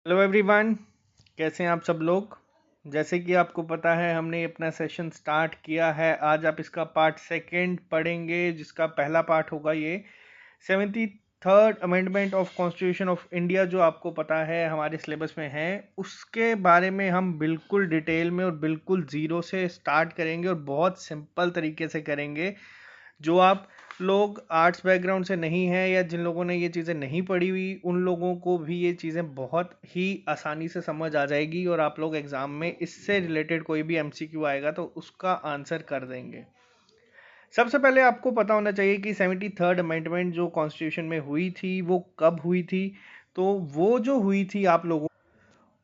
Hello everyone, कैसे हैं आप सब लोग। जैसे कि आपको पता है हमने अपना सेशन स्टार्ट किया है। आज आप इसका पार्ट सेकंड पढ़ेंगे, जिसका पहला पार्ट होगा ये 73rd amendment of constitution of India, जो आपको पता है हमारे सिलेबस में है। उसके बारे में हम बिल्कुल डिटेल में और बिल्कुल ज़ीरो से स्टार्ट करेंगे और बहुत सिंपल तरीके से करेंगे। जो आप लोग आर्ट्स बैकग्राउंड से नहीं हैं या जिन लोगों ने ये चीज़ें नहीं पढ़ी हुई, उन लोगों को भी ये चीज़ें बहुत ही आसानी से समझ आ जाएगी और आप लोग एग्ज़ाम में इससे रिलेटेड कोई भी एमसीक्यू आएगा तो उसका आंसर कर देंगे। सबसे पहले आपको पता होना चाहिए कि 73rd अमेंडमेंट जो कॉन्स्टिट्यूशन में हुई थी वो कब हुई थी। तो वो जो हुई थी आप लोगों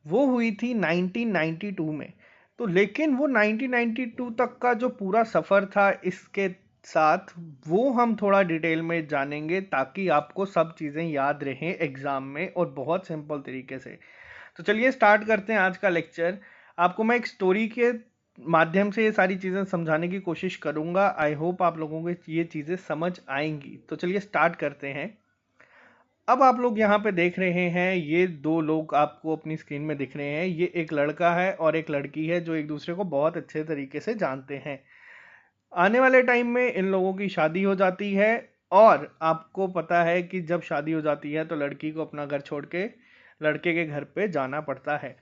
वो हुई थी 1992 में। तो लेकिन वो 1992 तक का जो पूरा सफ़र था इसके साथ, वो हम थोड़ा डिटेल में जानेंगे ताकि आपको सब चीज़ें याद रहें एग्ज़ाम में और बहुत सिंपल तरीके से। तो चलिए स्टार्ट करते हैं आज का लेक्चर। आपको मैं एक स्टोरी के माध्यम से ये सारी चीज़ें समझाने की कोशिश करूँगा। आई होप आप लोगों को ये चीज़ें समझ आएंगी। तो चलिए स्टार्ट करते हैं। अब आप लोग यहाँ पे देख रहे हैं, ये दो लोग आपको अपनी स्क्रीन में दिख रहे हैं। ये एक लड़का है और एक लड़की है जो एक दूसरे को बहुत अच्छे तरीके से जानते हैं। आने वाले टाइम में इन लोगों की शादी हो जाती है और आपको पता है कि जब शादी हो जाती है तो लड़की को अपना घर छोड़ के लड़के के घर पे जाना पड़ता है।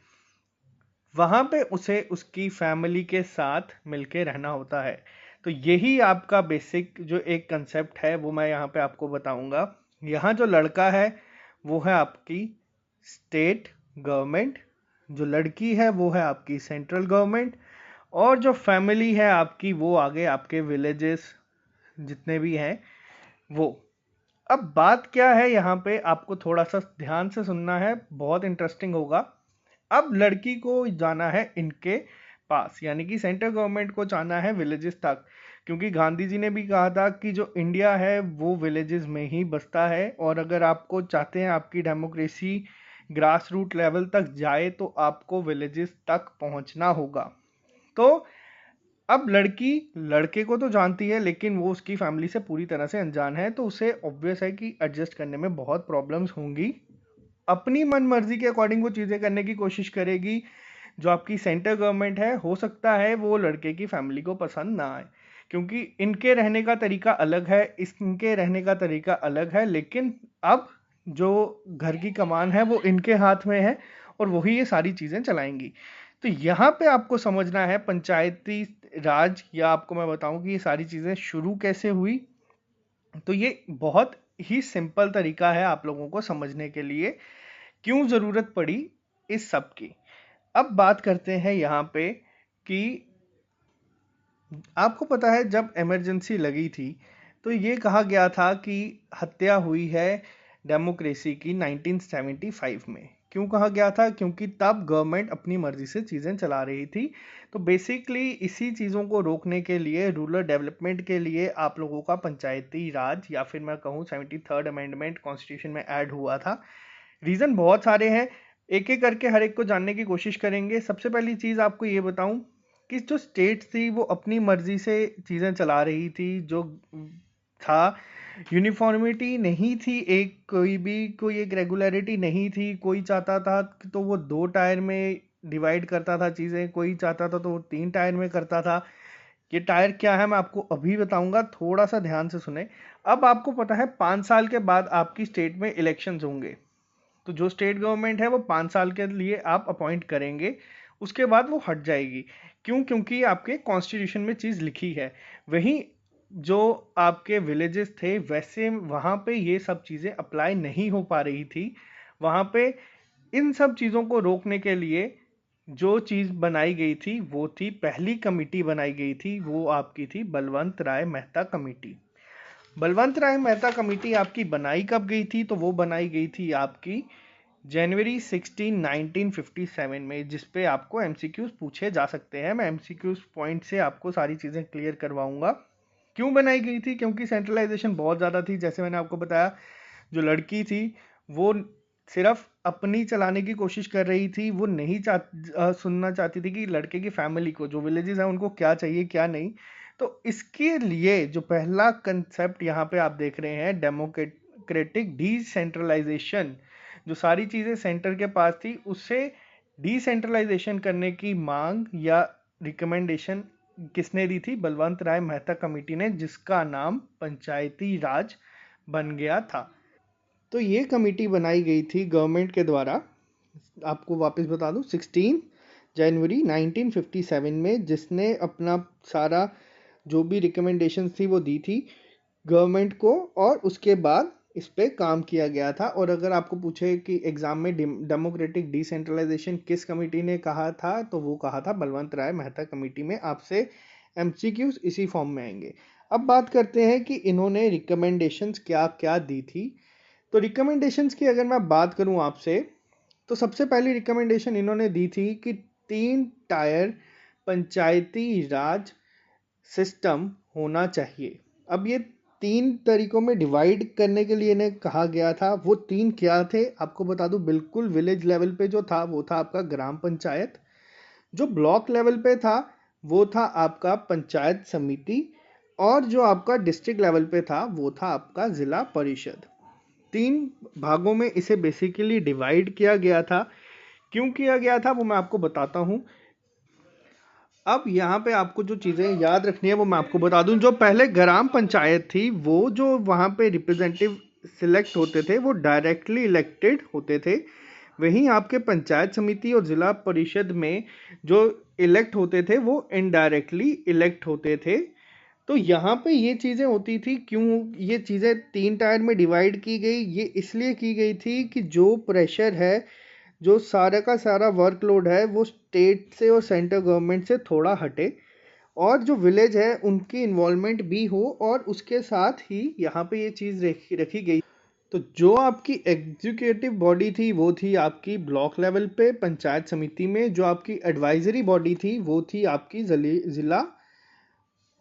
वहाँ पे उसे उसकी फैमिली के साथ मिलके रहना होता है। तो यही आपका बेसिक जो एक कंसेप्ट है वो मैं यहाँ पे आपको बताऊंगा। यहाँ जो लड़का है वो है आपकी स्टेट गवर्नमेंट, जो लड़की है वो है आपकी सेंट्रल गवर्नमेंट, और जो फैमिली है आपकी वो आगे आपके विलेजेस जितने भी हैं वो। अब बात क्या है, यहाँ पे आपको थोड़ा सा ध्यान से सुनना है, बहुत इंटरेस्टिंग होगा। अब लड़की को जाना है इनके पास, यानी कि सेंट्रल गवर्नमेंट को जाना है विलेजेस तक, क्योंकि गांधी जी ने भी कहा था कि जो इंडिया है वो विलेजेस में ही बसता है, और अगर आपको चाहते हैं आपकी डेमोक्रेसी ग्रास रूट लेवल तक जाए तो आपको विलेजेस तक पहुंचना होगा। तो अब लड़की लड़के को तो जानती है लेकिन वो उसकी फैमिली से पूरी तरह से अनजान है, तो उसे ऑब्वियस है कि एडजस्ट करने में बहुत प्रॉब्लम्स होंगी। अपनी मन मर्जी के अकॉर्डिंग वो चीज़ें करने की कोशिश करेगी। जो आपकी सेंटर गवर्नमेंट है, हो सकता है वो लड़के की फैमिली को पसंद ना आए, क्योंकि इनके रहने का तरीका अलग है, इनके रहने का तरीका अलग है। लेकिन अब जो घर की कमान है वो इनके हाथ में है और वही ये सारी चीज़ें चलाएंगी। तो यहाँ पे आपको समझना है पंचायती राज, या आपको मैं बताऊं कि ये सारी चीज़ें शुरू कैसे हुई। तो ये बहुत ही सिंपल तरीका है आप लोगों को समझने के लिए, क्यों ज़रूरत पड़ी इस सब की। अब बात करते हैं यहाँ पे कि आपको पता है जब इमरजेंसी लगी थी तो ये कहा गया था कि हत्या हुई है डेमोक्रेसी की 1975 में। क्यों कहा गया था? क्योंकि तब गवर्नमेंट अपनी मर्जी से चीज़ें चला रही थी। तो बेसिकली इसी चीज़ों को रोकने के लिए, रूरल डेवलपमेंट के लिए आप लोगों का पंचायती राज, या फिर मैं कहूँ 73rd अमेंडमेंट कॉन्स्टिट्यूशन में ऐड हुआ था। रीज़न बहुत सारे हैं, एक एक करके हर एक को जानने की कोशिश करेंगे। सबसे पहली चीज़ आपको ये बताऊं कि जो स्टेट थी वो अपनी मर्जी से चीज़ें चला रही थी। जो था, यूनिफॉर्मिटी नहीं थी, एक कोई एक रेगुलरिटी नहीं थी। कोई चाहता था तो वो 2 टायर में डिवाइड करता था चीज़ें, कोई चाहता था तो वो 3 टायर में करता था। ये टायर क्या है मैं आपको अभी बताऊंगा, थोड़ा सा ध्यान से सुने। अब आपको पता है 5 साल के बाद आपकी स्टेट में इलेक्शंस होंगे। तो जो स्टेट गवर्नमेंट है वो 5 साल के लिए आप अपॉइंट करेंगे, उसके बाद वो हट जाएगी। क्यों? क्योंकि आपके कॉन्स्टिट्यूशन में चीज़ लिखी है। वहीं जो आपके विलेजेस थे वैसे वहाँ पे ये सब चीज़ें अप्लाई नहीं हो पा रही थी। वहाँ पे इन सब चीज़ों को रोकने के लिए जो चीज़ बनाई गई थी वो थी, पहली कमिटी बनाई गई थी वो आपकी थी बलवंत राय मेहता कमेटी। बलवंत राय मेहता कमेटी आपकी बनाई कब गई थी? तो वो बनाई गई थी आपकी जनवरी 16 1957 में, जिस पे आपको एमसीक्यूज पूछे जा सकते हैं। मैं एमसीक्यूज पॉइंट से आपको सारी चीज़ें क्लियर करवाऊंगा। क्यों बनाई गई थी? क्योंकि सेंट्रलाइजेशन बहुत ज़्यादा थी। जैसे मैंने आपको बताया, जो लड़की थी वो सिर्फ अपनी चलाने की कोशिश कर रही थी, वो नहीं सुनना चाहती थी कि लड़के की फैमिली को, जो विलेजेस हैं उनको क्या चाहिए क्या नहीं। तो इसके लिए जो पहला कंसेप्ट यहाँ पे आप देख रहे हैं, डेमोक्रेटिक डिसेंट्रलाइजेशन, जो सारी चीज़ें सेंटर के पास थी उससे डिसेंट्रलाइजेशन करने की मांग या रिकमेंडेशन किसने दी थी? बलवंत राय मेहता कमेटी ने, जिसका नाम पंचायती राज बन गया था। तो ये कमेटी बनाई गई थी गवर्नमेंट के द्वारा, आपको वापस बता दूं, 16 जनवरी 1957 में, जिसने अपना सारा जो भी रिकमेंडेशन थी वो दी थी गवर्नमेंट को, और उसके बाद इस पे काम किया गया था। और अगर आपको पूछे कि एग्जाम में डेमोक्रेटिक डिसेंट्रलाइजेशन किस कमेटी ने कहा था, तो वो कहा था बलवंत राय मेहता कमेटी में। आपसे एमसीक्यूज इसी फॉर्म में आएंगे। अब बात करते हैं कि इन्होंने रिकमेंडेशंस क्या क्या दी थी। तो रिकमेंडेशंस की अगर मैं बात करूं आपसे, तो सबसे पहली रिकमेंडेशन इन्होंने दी थी कि 3 टायर पंचायती राज सिस्टम होना चाहिए। अब ये 3 तरीकों में डिवाइड करने के लिए इन्हें कहा गया था। वो 3 क्या थे आपको बता दूं, बिल्कुल विलेज लेवल पे जो था वो था आपका ग्राम पंचायत, जो ब्लॉक लेवल पे था वो था आपका पंचायत समिति, और जो आपका डिस्ट्रिक्ट लेवल पे था वो था आपका जिला परिषद। 3 भागों में इसे बेसिकली डिवाइड किया गया था। क्यों किया गया था वो मैं आपको बताता हूं। अब यहाँ पे आपको जो चीज़ें याद रखनी है वो मैं आपको बता दूं। जो पहले ग्राम पंचायत थी, वो जो वहाँ पे रिप्रेजेंटेटिव सिलेक्ट होते थे वो डायरेक्टली इलेक्टेड होते थे। वहीं आपके पंचायत समिति और जिला परिषद में जो इलेक्ट होते थे वो इनडायरेक्टली इलेक्ट होते थे। तो यहाँ पे ये चीज़ें होती थी। क्यों ये चीज़ें 3 टायर में डिवाइड की गई? ये इसलिए की गई थी कि जो प्रेशर है, जो सारा का सारा वर्कलोड है, वो स्टेट से और सेंट्रल गवर्नमेंट से थोड़ा हटे, और जो विलेज है उनकी इन्वॉल्वमेंट भी हो, और उसके साथ ही यहाँ पे ये चीज़ रखी गई। तो जो आपकी एग्जीक्यूटिव बॉडी थी वो थी आपकी ब्लॉक लेवल पे पंचायत समिति में, जो आपकी एडवाइजरी बॉडी थी वो थी आपकी जिला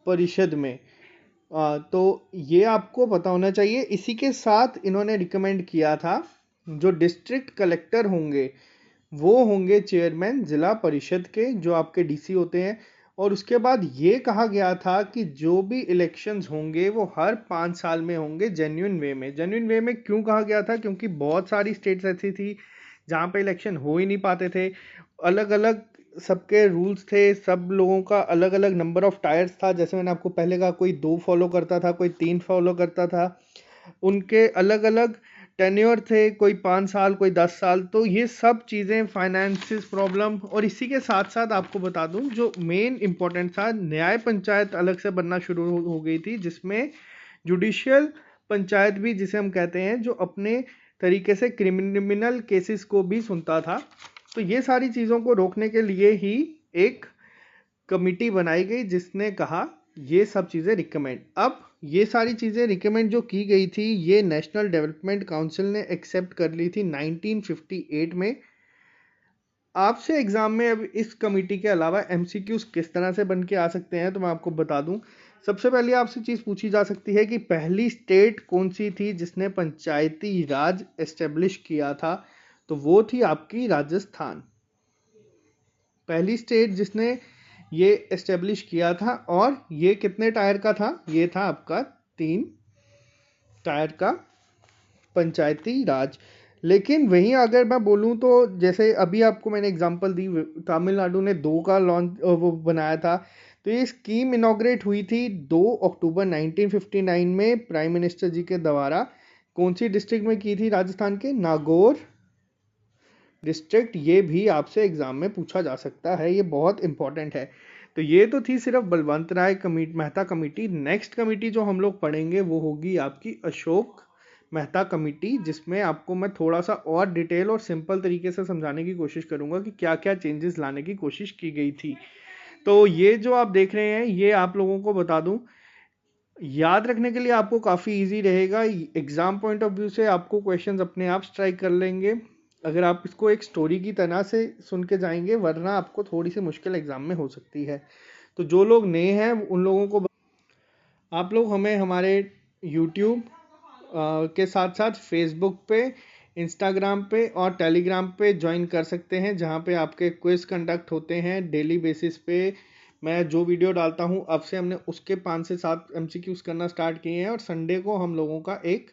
परिषद में। तो ये आपको पता होना चाहिए। इसी के साथ इन्होंने रिकमेंड किया था जो डिस्ट्रिक्ट कलेक्टर होंगे वो होंगे चेयरमैन जिला परिषद के, जो आपके डीसी होते हैं। और उसके बाद ये कहा गया था कि जो भी इलेक्शंस होंगे वो हर 5 साल में होंगे जेन्युइन वे में। जेन्युइन वे में क्यों कहा गया था? क्योंकि बहुत सारी स्टेट्स ऐसी थी जहाँ पे इलेक्शन हो ही नहीं पाते थे। अलग अलग सबके रूल्स थे, सब लोगों का अलग अलग नंबर ऑफ टायर्स था। जैसे मैंने आपको पहले कहा, कोई 2 फॉलो करता था, कोई 3 फॉलो करता था। उनके अलग अलग टेन्योर थे, कोई 5 साल, कोई 10 साल। तो ये सब चीज़ें, फाइनेंसिस प्रॉब्लम, और इसी के साथ साथ आपको बता दूं जो मेन इंपॉर्टेंट था, न्याय पंचायत अलग से बनना शुरू हो गई थी, जिसमें जुडिशियल पंचायत भी जिसे हम कहते हैं, जो अपने तरीके से क्रिमिनल केसेस को भी सुनता था। तो ये सारी चीज़ों को रोकने के लिए ही एक कमिटी बनाई गई जिसने कहा ये सब चीज़ें रिकमेंड। अब ये सारी चीज़ें रिकमेंड जो की गई थी, ये नेशनल डेवलपमेंट काउंसिल ने एक्सेप्ट कर ली थी 1958 में। आपसे एग्जाम में अब इस कमेटी के अलावा एमसीक्यूज किस तरह से बन के आ सकते हैं, तो मैं आपको बता दूं। सबसे पहले आपसे चीज़ पूछी जा सकती है कि पहली स्टेट कौन सी थी जिसने पंचायती राज एस्टेब्लिश किया था? तो वो थी आपकी राजस्थान, पहली स्टेट जिसने ये एस्टेब्लिश किया था। और ये कितने टायर का था? ये था आपका 3 टायर का पंचायती राज। लेकिन वहीं अगर मैं बोलूं तो जैसे अभी आपको मैंने एग्जांपल दी, तमिलनाडु ने 2 का लॉन्च वो बनाया था। तो ये स्कीम इनॉग्रेट हुई थी 2 अक्टूबर 1959 में प्राइम मिनिस्टर जी के द्वारा। कौन सी डिस्ट्रिक्ट में की थी? राजस्थान के नागौर डिस्ट्रिक्ट। ये भी आपसे एग्जाम में पूछा जा सकता है, ये बहुत इंपॉर्टेंट है। तो ये तो थी सिर्फ बलवंत राय मेहता कमेटी। नेक्स्ट कमेटी जो हम लोग पढ़ेंगे वो होगी आपकी अशोक मेहता कमेटी, जिसमें आपको मैं थोड़ा सा और डिटेल और सिंपल तरीके से समझाने की कोशिश करूंगा कि क्या क्या चेंजेस लाने की कोशिश की गई थी। तो ये जो आप देख रहे हैं, ये आप लोगों को बता दूं, याद रखने के लिए आपको काफ़ी इजी रहेगा। एग्जाम पॉइंट ऑफ व्यू से आपको क्वेश्चंस अपने आप स्ट्राइक कर लेंगे अगर आप इसको एक स्टोरी की तरह से सुन के जाएंगे, वरना आपको थोड़ी सी मुश्किल एग्जाम में हो सकती है। तो जो लोग नए हैं उन लोगों को आप लोग हमें हमारे यूट्यूब के साथ साथ फेसबुक पे, इंस्टाग्राम पे और टेलीग्राम पे ज्वाइन कर सकते हैं, जहाँ पे आपके क्विज कंडक्ट होते हैं डेली बेसिस पे। मैं जो वीडियो डालता हूँ, अब से हमने उसके 5 से 7 एमसीक्यूज करना स्टार्ट किए हैं, और संडे को हम लोगों का एक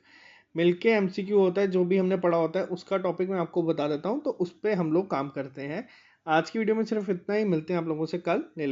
मिलके एमसीक्यू होता है, जो भी हमने पढ़ा होता है उसका टॉपिक मैं आपको बता देता हूँ, तो उस पर हम लोग काम करते हैं। आज की वीडियो में सिर्फ इतना ही, मिलते हैं आप लोगों से कल।